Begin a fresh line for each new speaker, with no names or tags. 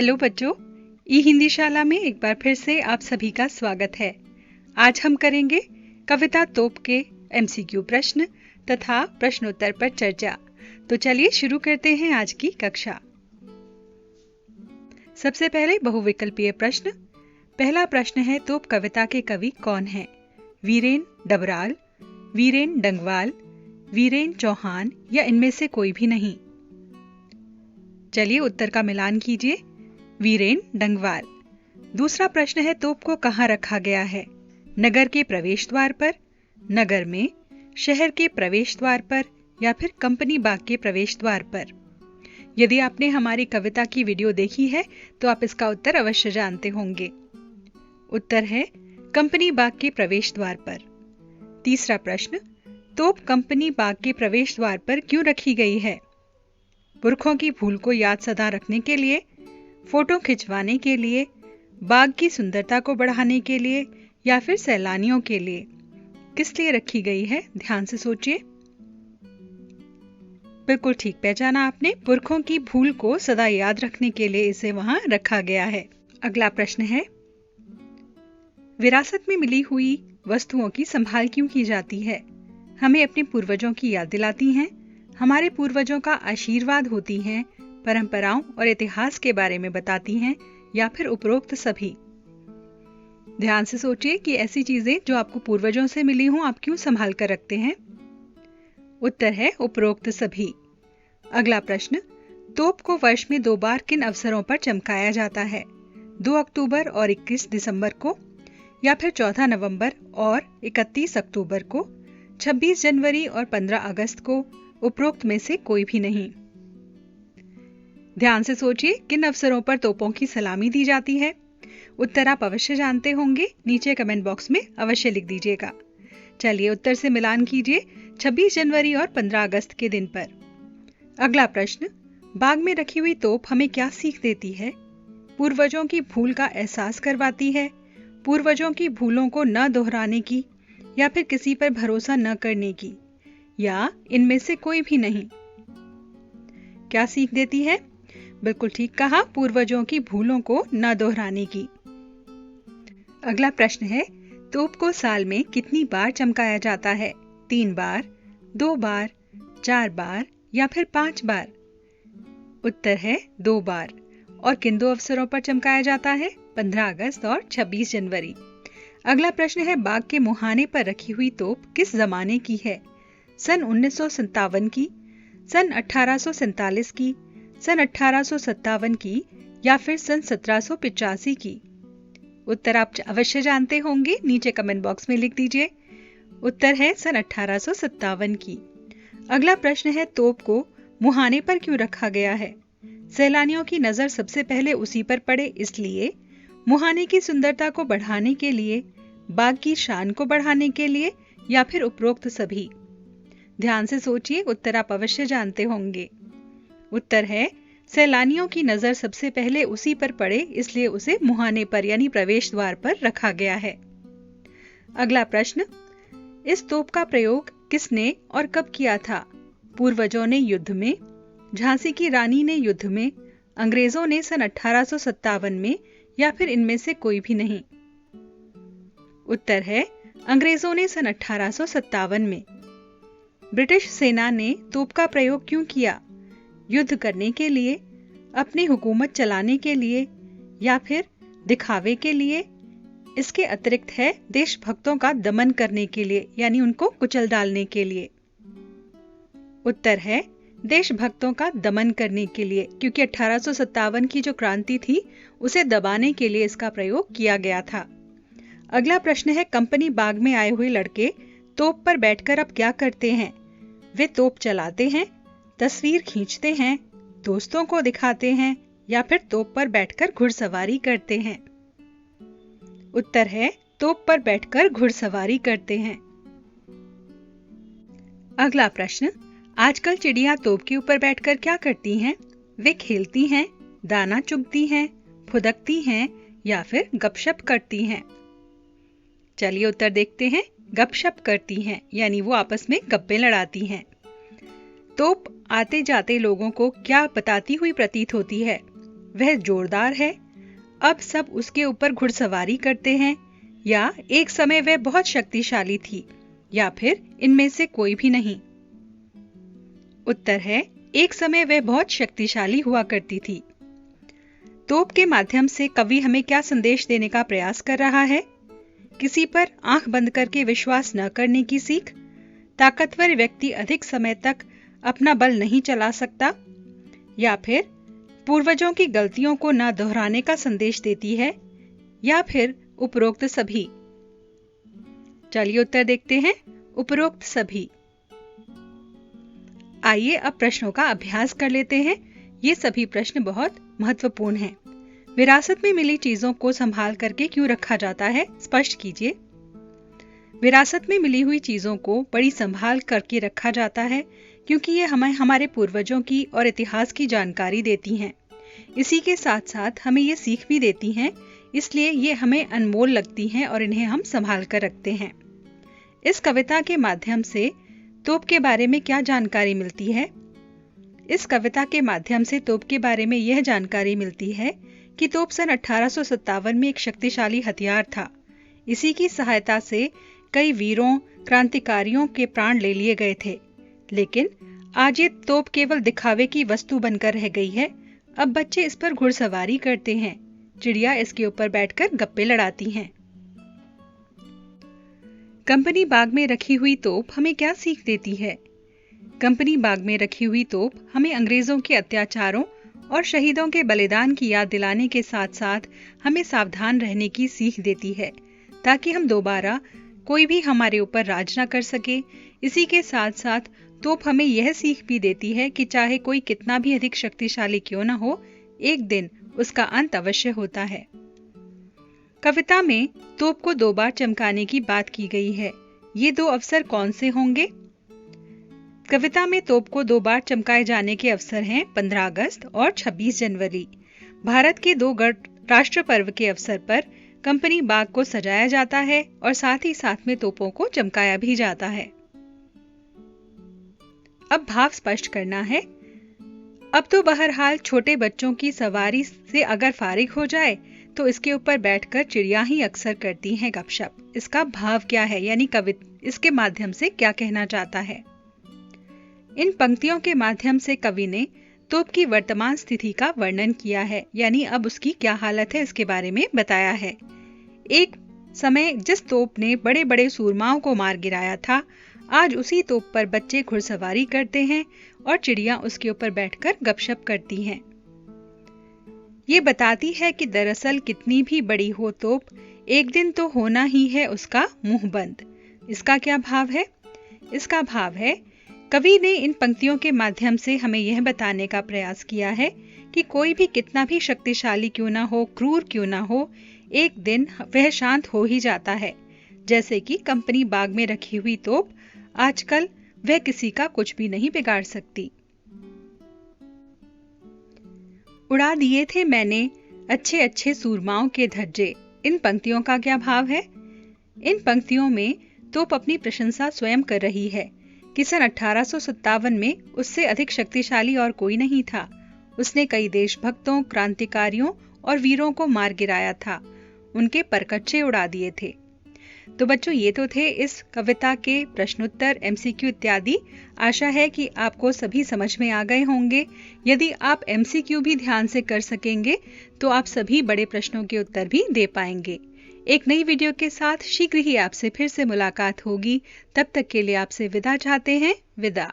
Hello बच्चों, ई हिंदी शाला में एक बार फिर से आप सभी का स्वागत है। आज हम करेंगे कविता तोप के एमसीक्यू प्रश्न तथा प्रश्नोत्तर पर चर्चा। तो चलिए शुरू करते हैं आज की कक्षा। सबसे पहले बहुविकल्पीय प्रश्न। पहला प्रश्न है, तोप कविता के कवि कौन हैं? वीरेन डबराल, वीरेन डंगवाल, वीरेन चौहान या इनमें से कोई भी नहीं? चलिए उत्तर का मिलान कीजिए। वीरेन डंगवाल। दूसरा प्रश्न है, तोप को कहाँ रखा गया है? नगर के प्रवेश द्वार पर, नगर में, शहर के प्रवेश द्वार पर या फिर कंपनी बाग के प्रवेश द्वार पर? यदि आपने हमारी कविता की वीडियो देखी है तो आप इसका उत्तर अवश्य जानते होंगे। उत्तर है कंपनी बाग के प्रवेश द्वार पर। तीसरा प्रश्न, तोप कंपनी बाग के प्रवेश द्वार पर क्यों रखी गई है? पुरखों की भूल को याद सदा रखने के लिए, फोटो खिंचवाने के लिए, बाग की सुंदरता को बढ़ाने के लिए या फिर सैलानियों के लिए? किस लिए रखी गई है? ध्यान से सोचिए। बिल्कुल ठीक पहचाना आपने। पुरखों की भूल को सदा याद रखने के लिए इसे वहां रखा गया है। अगला प्रश्न है, विरासत में मिली हुई वस्तुओं की संभाल क्यों की जाती है? हमें अपने पूर्वजों की याद दिलाती हैं, हमारे पूर्वजों का आशीर्वाद होती हैं, परंपराओं और इतिहास के बारे में बताती हैं या फिर उपरोक्त सभी? ध्यान से सोचिए कि ऐसी चीजें जो आपको पूर्वजों से मिली हों आप क्यों संभाल कर रखते हैं? उत्तर है उपरोक्त सभी। अगला प्रश्न, तोप को वर्ष में 2 बार किन अवसरों पर चमकाया जाता है? 2 अक्टूबर और 21 दिसंबर को, या फिर 14 नवंबर और 31 अक्टूबर को, 26 जनवरी और 15 अगस्त को? उपरोक्त में से कोई भी नहीं। ध्यान से सोचिए, किन अवसरों पर तोपों की सलामी दी जाती है? उत्तर आप अवश्य जानते होंगे, नीचे कमेंट बॉक्स में अवश्य लिख दीजिएगा। चलिए उत्तर से मिलान कीजिए। 26 जनवरी और 15 अगस्त के दिन पर। अगला प्रश्न, बाग में रखी हुई तोप हमें क्या सीख देती है? पूर्वजों की भूल का एहसास करवाती है, पूर्वजों की भूलों को न दोहराने की, या फिर किसी पर भरोसा न करने की, या इनमें से कोई भी नहीं? क्या सीख देती है? बिल्कुल ठीक कहा, पूर्वजों की भूलों को न दोहराने की। अगला प्रश्न है, तोप को साल में कितनी बार चमकाया जाता है? 3 बार, 2 बार, 4 बार या फिर 5 बार? उत्तर है 2 बार। और किन 2 अवसरों पर चमकाया जाता है? 15 अगस्त और 26 जनवरी। अगला प्रश्न है, बाग के मुहाने पर रखी हुई तोप किस जमाने की है? सन 1957 की, सन 1847 की, सन 1857 की या फिर सन 1785 की? उत्तर आप अवश्य जानते होंगे, नीचे कमेंट बॉक्स में लिख दीजिए। उत्तर है सन 1857 की। अगला प्रश्न है, तोप को मुहाने पर क्यों रखा गया है? सैलानियों की नजर सबसे पहले उसी पर पड़े इसलिए, मुहाने की सुंदरता को बढ़ाने के लिए, बाग की शान को बढ़ाने के लिए या फिर उपरोक्त सभी? ध्यान से सोचिए, उत्तर आप अवश्य जानते होंगे। उत्तर है सैलानियों की नजर सबसे पहले उसी पर पड़े इसलिए उसे मुहाने पर यानी प्रवेश द्वार पर रखा गया है। अगला प्रश्न, इस तोप का प्रयोग किसने और कब किया था? पूर्वजों ने युद्ध में, झांसी की रानी ने युद्ध में, अंग्रेजों ने सन 1857 में या फिर इनमें से कोई भी नहीं? उत्तर है अंग्रेजों ने सन 1857 में। ब्रिटिश सेना ने तोप का प्रयोग क्यों किया? युद्ध करने के लिए, अपनी हुकूमत चलाने के लिए या फिर दिखावे के लिए? इसके अतिरिक्त है देशभक्तों का दमन करने के लिए यानी उनको कुचल डालने के लिए। उत्तर है देशभक्तों का दमन करने के लिए, क्योंकि 1857 की जो क्रांति थी उसे दबाने के लिए इसका प्रयोग किया गया था। अगला प्रश्न है, कंपनी बाग में आए हुए लड़के तोप पर बैठकर अब क्या करते हैं? वे तोप चलाते हैं, तस्वीर खींचते हैं, दोस्तों को दिखाते हैं या फिर तोप पर बैठकर घुड़सवारी करते हैं? उत्तर है तोप पर बैठकर घुड़सवारी करते हैं। अगला प्रश्न, आजकल चिड़िया तोप के ऊपर बैठकर क्या करती हैं? वे खेलती हैं, दाना चुगती हैं, फुदकती हैं या फिर गपशप करती हैं? चलिए उत्तर देखते हैं। गपशप करती हैं यानी वो आपस में गप्पे लड़ाती हैं। तोप आते जाते लोगों को क्या बताती हुई प्रतीत होती है? वह जोरदार है, अब सब उसके ऊपर घुड़सवारी करते हैं, या एक समय वह बहुत शक्तिशाली थी, या फिर इनमें से कोई भी नहीं? उत्तर है, एक समय वह बहुत शक्तिशाली हुआ करती थी। तोप के माध्यम से कवि हमें क्या संदेश देने का प्रयास कर रहा है? किसी पर आंख बंद करके विश्वास न करने की सीख, ताकतवर व्यक्ति अधिक समय तक अपना बल नहीं चला सकता, या फिर पूर्वजों की गलतियों को न दोहराने का संदेश देती है, या फिर उपरोक्त सभी? चलिए उत्तर देखते हैं, उपरोक्त सभी। आइए अब प्रश्नों का अभ्यास कर लेते हैं। ये सभी प्रश्न बहुत महत्वपूर्ण हैं। विरासत में मिली चीजों को संभाल करके क्यों रखा जाता है, स्पष्ट कीजिए। विरासत में मिली हुई चीजों को बड़ी संभाल करके रखा जाता है क्योंकि ये हमें हमारे पूर्वजों की और इतिहास की जानकारी देती हैं। इसी के साथ साथ हमें ये सीख भी देती हैं, इसलिए ये हमें अनमोल लगती हैं और इन्हें हम संभाल कर रखते हैं। इस कविता के माध्यम से तोप के बारे में क्या जानकारी मिलती है? इस कविता के माध्यम से तोप के बारे में यह जानकारी मिलती है कि तोप सन 1857 में एक शक्तिशाली हथियार था। इसी की सहायता से कई वीरों, क्रांतिकारियों के प्राण ले लिए गए थे। लेकिन आज ये तोप केवल दिखावे की वस्तु बनकर रह गई है। अब बच्चे इस पर घुड़सवारी करते हैं, चिड़िया इसके ऊपर बैठकर गप्पे लड़ाती हैं। कंपनी बाग में रखी हुई तोप हमें क्या सीख देती है? कंपनी बाग में रखी हुई तोप हमें अंग्रेजों के अत्याचारों और शहीदों के बलिदान की याद दिलाने के साथ साथ हमें सावधान रहने की सीख देती है, ताकि हम दोबारा कोई भी हमारे ऊपर राज न कर सके। इसी के साथ साथ तोप हमें यह सीख भी देती है कि चाहे कोई कितना भी अधिक शक्तिशाली क्यों न हो, एक दिन उसका अंत अवश्य होता है। कविता में तोप को 2 बार चमकाने की बात की गई है। ये 2 अवसर कौन से होंगे? कविता में तोप को 2 बार चमकाए जाने के अवसर हैं 15 अगस्त और 26 जनवरी। भारत के 2 राष्ट्र पर्व के अवसर पर कंपनी बाग को सजाया जाता है और साथ ही साथ में तोपों को चमकाया भी जाता है। अब भाव स्पष्ट करना है। अब तो बहरहाल छोटे बच्चों की सवारी से अगर फारिग हो जाए तो इसके ऊपर बैठकर चिड़िया ही अक्सर करती हैं गपशप। इसका भाव क्या है, यानी कवि इसके माध्यम से क्या कहना चाहता है? इन पंक्तियों के माध्यम से कवि ने तोप की वर्तमान स्थिति का वर्णन किया है, यानी अब उसकी क्या हालत है इसके बारे में बताया है। एक समय जिस तोप ने बड़े बड़े सूरमाओं को मार गिराया था, आज उसी तोप पर बच्चे घुड़सवारी करते हैं और चिड़िया उसके ऊपर बैठकर गपशप करती हैं। ये बताती है कि दरअसल कितनी भी बड़ी हो तोप, एक दिन तो होना ही है उसका मुंह बंद। इसका क्या भाव है? इसका भाव है, कवि ने इन पंक्तियों के माध्यम से हमें यह बताने का प्रयास किया है कि कोई भी कितना भी शक्तिशाली क्यों ना हो, क्रूर क्यों ना हो, एक दिन वह शांत हो ही जाता है। जैसे कि कंपनी बाग में रखी हुई तोप, आजकल वह किसी का कुछ भी नहीं बिगाड़ सकती। उड़ा दिए थे मैंने अच्छे अच्छे सूरमाओं के धज्जे। इन पंक्तियों का क्या भाव है? इन पंक्तियों में तोप अपनी प्रशंसा स्वयं कर रही है कि सन 1857 में उससे अधिक शक्तिशाली और कोई नहीं था। उसने कई देशभक्तों, क्रांतिकारियों और वीरों को मार गिराया था, उनके परकच्चे उड़ा दिए थे। तो बच्चों, ये तो थे इस कविता के प्रश्नोत्तर, एमसीक्यू इत्यादि। आशा है कि आपको सभी समझ में आ गए होंगे। यदि आप एमसीक्यू भी ध्यान से कर सकेंगे तो आप सभी बड़े प्रश्नों के उत्तर भी दे पाएंगे। एक नई वीडियो के साथ शीघ्र ही आपसे फिर से मुलाकात होगी। तब तक के लिए आपसे विदा चाहते हैं। विदा।